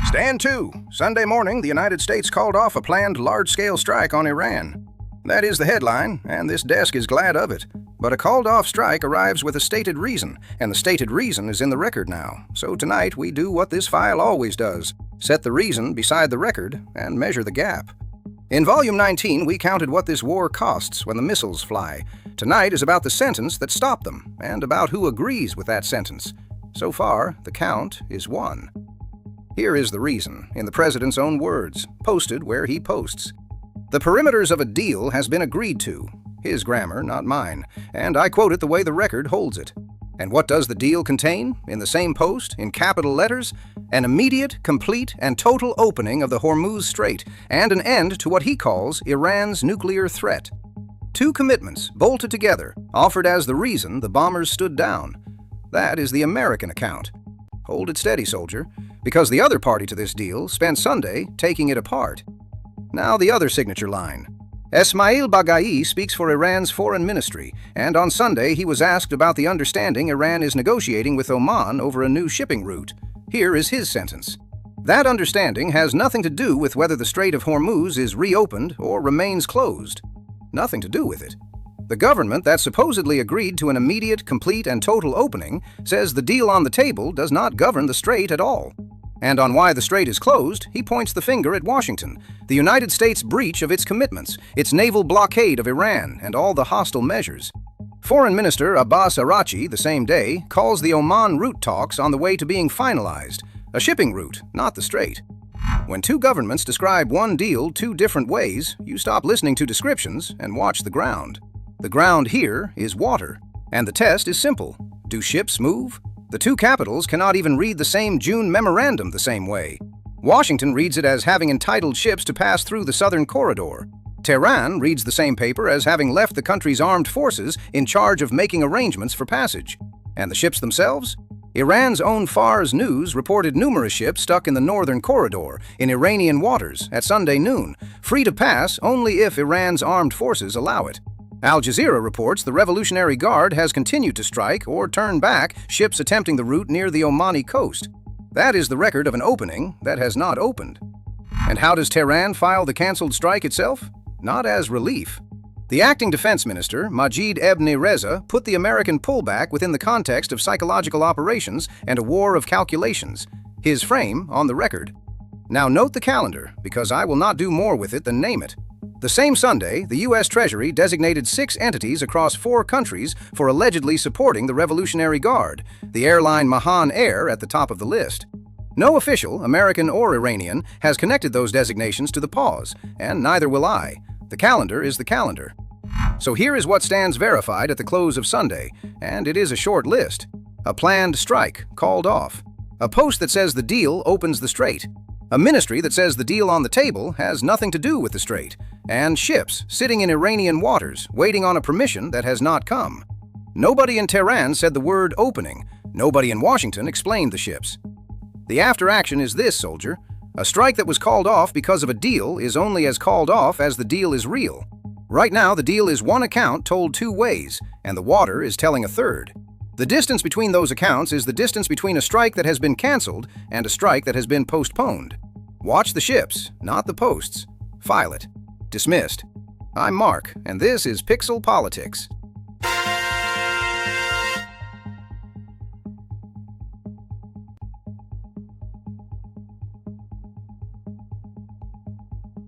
Stand to. Sunday morning, the United States called off a planned large-scale strike on Iran. That is the headline, and this desk is glad of it. But a called-off strike arrives with a stated reason, and the stated reason is in the record now. So tonight, we do what this file always does: set the reason beside the record and measure the gap. In Volume 19, we counted what this war costs when the missiles fly. Tonight is about the sentence that stopped them, and about who agrees with that sentence. So far, the count is 1. Here is the reason, in the president's own words, posted where he posts. The perimeters of a deal has been agreed to. His grammar, not mine, and I quote it the way the record holds it. And what does the deal contain? In the same post, in capital letters, an immediate, complete, and total opening of the Hormuz Strait, and an end to what he calls Iran's nuclear threat. 2 commitments, bolted together, offered as the reason the bombers stood down. That is the American account. Hold it steady, soldier, because the other party to this deal spent Sunday taking it apart. Now the other signature line. Esmail Baghai speaks for Iran's foreign ministry, and on Sunday he was asked about the understanding Iran is negotiating with Oman over a new shipping route. Here is his sentence. That understanding has nothing to do with whether the Strait of Hormuz is reopened or remains closed. Nothing to do with it. The government that supposedly agreed to an immediate, complete, and total opening says the deal on the table does not govern the strait at all. And on why the strait is closed, he points the finger at Washington, the United States' breach of its commitments, its naval blockade of Iran, and all the hostile measures. Foreign Minister Abbas Araghchi, the same day, calls the Oman route talks on the way to being finalized, a shipping route, not the strait. When 2 governments describe one deal 2 different ways, you stop listening to descriptions and watch the ground. The ground here is water, and the test is simple. Do ships move? The 2 capitals cannot even read the same June memorandum the same way. Washington reads it as having entitled ships to pass through the southern corridor. Tehran reads the same paper as having left the country's armed forces in charge of making arrangements for passage. And the ships themselves? Iran's own Fars News reported numerous ships stuck in the northern corridor, in Iranian waters, at Sunday noon, free to pass only if Iran's armed forces allow it. Al Jazeera reports the Revolutionary Guard has continued to strike or turn back ships attempting the route near the Omani coast. That is the record of an opening that has not opened. And how does Tehran file the cancelled strike itself? Not as relief. The acting defense minister, Majid Ebn Reza, put the American pullback within the context of psychological operations and a war of calculations. His frame on the record. Now note the calendar, because I will not do more with it than name it. The same Sunday, the U.S. Treasury designated 6 entities across 4 countries for allegedly supporting the Revolutionary Guard, the airline Mahan Air at the top of the list. No official, American or Iranian, has connected those designations to the pause, and neither will I. The calendar is the calendar. So here is what stands verified at the close of Sunday, and it is a short list. A planned strike, called off. A post that says the deal opens the strait. A ministry that says the deal on the table has nothing to do with the strait, and ships sitting in Iranian waters waiting on a permission that has not come. Nobody in Tehran said the word opening. Nobody in Washington explained the ships. The after action is this, soldier. A strike that was called off because of a deal is only as called off as the deal is real. Right now, the deal is one account told 2 ways, and the water is telling a third. The distance between those accounts is the distance between a strike that has been canceled and a strike that has been postponed. Watch the ships, not the posts. File it. Dismissed. I'm Mark, and this is Pixel Politics.